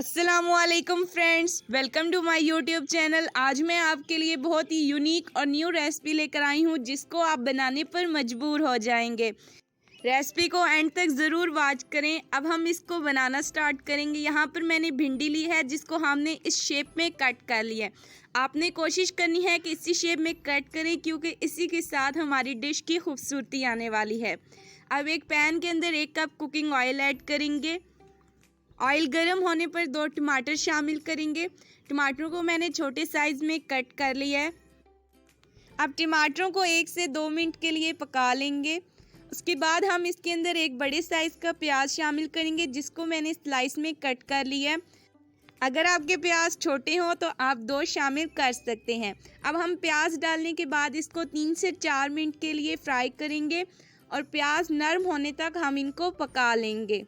अस्सलामुअलैकुम friends, welcome to my YouTube channel. आज मैं आपके लिए बहुत ही यूनिक और न्यू रेसिपी लेकर आई हूँ जिसको आप बनाने पर मजबूर हो जाएंगे। रेसिपी को एंड तक ज़रूर वॉच करें। अब हम इसको बनाना स्टार्ट करेंगे। यहाँ पर मैंने भिंडी ली है जिसको हमने इस शेप में कट कर लिया है। आपने कोशिश करनी है कि इसी शेप में कट करें क्योंकि इसी के साथ हमारी डिश की खूबसूरती आने वाली है। अब एक पैन के अंदर 1 कप कुकिंग ऑयल ऐड करेंगे। ऑयल गर्म होने पर 2 टमाटर शामिल करेंगे। टमाटरों को मैंने छोटे साइज़ में कट कर लिया है। अब टमाटरों को 1 से 2 मिनट के लिए पका लेंगे। उसके बाद हम इसके अंदर एक बड़े साइज़ का प्याज शामिल करेंगे जिसको मैंने स्लाइस में कट कर लिया है। अगर आपके प्याज छोटे हों तो आप 2 शामिल कर सकते हैं। अब हम प्याज डालने के बाद इसको 3 से 4 मिनट के लिए फ्राई करेंगे और प्याज नरम होने तक हम इनको पका लेंगे।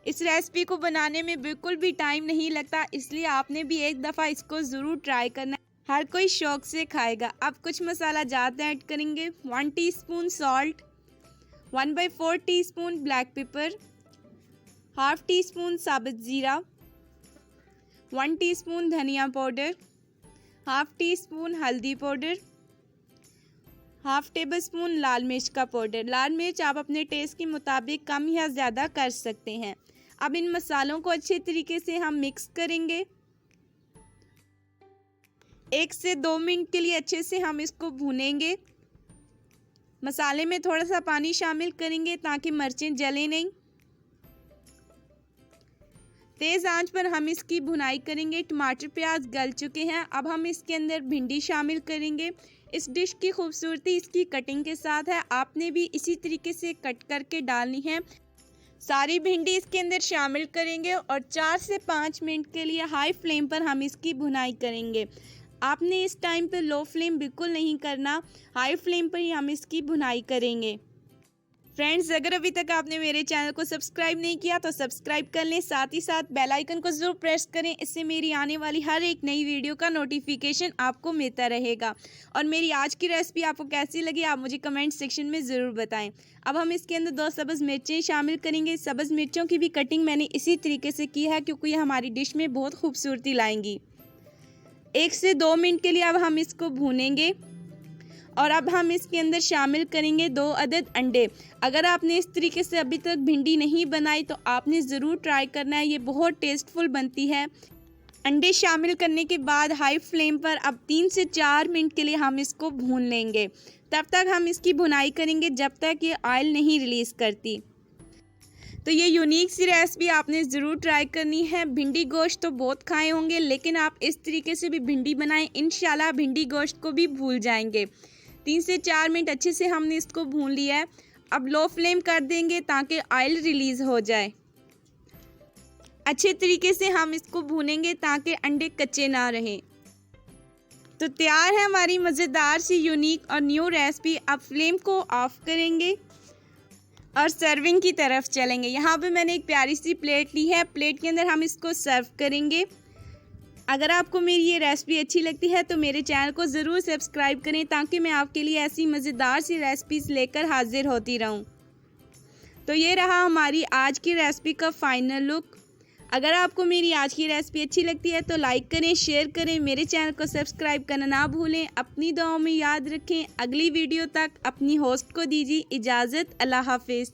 इस रेसिपी को बनाने में बिल्कुल भी टाइम नहीं लगता, इसलिए आपने भी एक दफ़ा इसको ज़रूर ट्राई करना। हर कोई शौक़ से खाएगा। अब कुछ मसाला जात ऐड करेंगे। 1 teaspoon salt, 1/4 teaspoon black pepper, half tea spoon साबुत ज़ीरा, 1 टीस्पून धनिया पाउडर, हाफ टी स्पून हल्दी पाउडर, हाफ टेबल स्पून लाल मिर्च का पाउडर। लाल मिर्च आप अपने टेस्ट के मुताबिक कम या ज़्यादा कर सकते हैं। अब इन मसालों को अच्छे तरीके से हम मिक्स करेंगे। 1 से 2 मिनट के लिए अच्छे से हम इसको भूनेंगे। मसाले में थोड़ा सा पानी शामिल करेंगे ताकि मिर्चें जलें नहीं। तेज़ आंच पर हम इसकी भुनाई करेंगे। टमाटर प्याज गल चुके हैं। अब हम इसके अंदर भिंडी शामिल करेंगे। इस डिश की खूबसूरती इसकी कटिंग के साथ है। आपने भी इसी तरीके से कट करके डालनी है। सारी भिंडी इसके अंदर शामिल करेंगे और 4 से 5 मिनट के लिए हाई फ्लेम पर हम इसकी भुनाई करेंगे। आपने इस टाइम पर लो फ्लेम बिल्कुल नहीं करना, हाई फ्लेम पर ही हम इसकी भुनाई करेंगे। फ्रेंड्स, अगर अभी तक आपने मेरे चैनल को सब्सक्राइब नहीं किया तो सब्सक्राइब कर लें, साथ ही साथ बेल आइकन को ज़रूर प्रेस करें। इससे मेरी आने वाली हर एक नई वीडियो का नोटिफिकेशन आपको मिलता रहेगा। और मेरी आज की रेसिपी आपको कैसी लगी आप मुझे कमेंट सेक्शन में ज़रूर बताएं। अब हम इसके अंदर 2 सब्ज़ मिर्चें शामिल करेंगे। सब्ज़ मिर्चों की भी कटिंग मैंने इसी तरीके से की है क्योंकि ये हमारी डिश में बहुत खूबसूरती लाएंगी। 1 से 2 मिनट के लिए अब हम इसको भूनेंगे और अब हम इसके अंदर शामिल करेंगे 2 अदद अंडे। अगर आपने इस तरीके से अभी तक भिंडी नहीं बनाई तो आपने ज़रूर ट्राई करना है, ये बहुत टेस्टफुल बनती है। अंडे शामिल करने के बाद हाई फ्लेम पर अब 3 से 4 मिनट के लिए हम इसको भून लेंगे। तब तक हम इसकी भुनाई करेंगे जब तक ये ऑयल नहीं रिलीज़ करती। तो ये यूनिक सी रेसिपी आपने ज़रूर ट्राई करनी है। भिंडी गोश्त तो बहुत खाए होंगे लेकिन आप इस तरीके से भी भिंडी बनाएं, इंशाल्लाह भिंडी गोश्त को भी भूल जाएंगे। 3 से 4 मिनट अच्छे से हमने इसको भून लिया है। अब लो फ्लेम कर देंगे ताकि ऑयल रिलीज़ हो जाए। अच्छे तरीके से हम इसको भूनेंगे ताकि अंडे कच्चे ना रहें। तो तैयार है हमारी मज़ेदार सी यूनिक और न्यू रेसिपी। अब फ्लेम को ऑफ करेंगे और सर्विंग की तरफ चलेंगे। यहाँ पे मैंने एक प्यारी सी प्लेट ली है। प्लेट के अंदर हम इसको सर्व करेंगे। अगर आपको मेरी ये रेसिपी अच्छी लगती है तो मेरे चैनल को ज़रूर सब्सक्राइब करें ताकि मैं आपके लिए ऐसी मज़ेदार सी रेसिपीज़ लेकर हाजिर होती रहूं। तो ये रहा हमारी आज की रेसिपी का फाइनल लुक। अगर आपको मेरी आज की रेसिपी अच्छी लगती है तो लाइक करें, शेयर करें, मेरे चैनल को सब्सक्राइब करना ना भूलें। अपनी दुआओं में याद रखें। अगली वीडियो तक अपनी होस्ट को दीजिए इजाज़त। अल्लाह हाफिज़।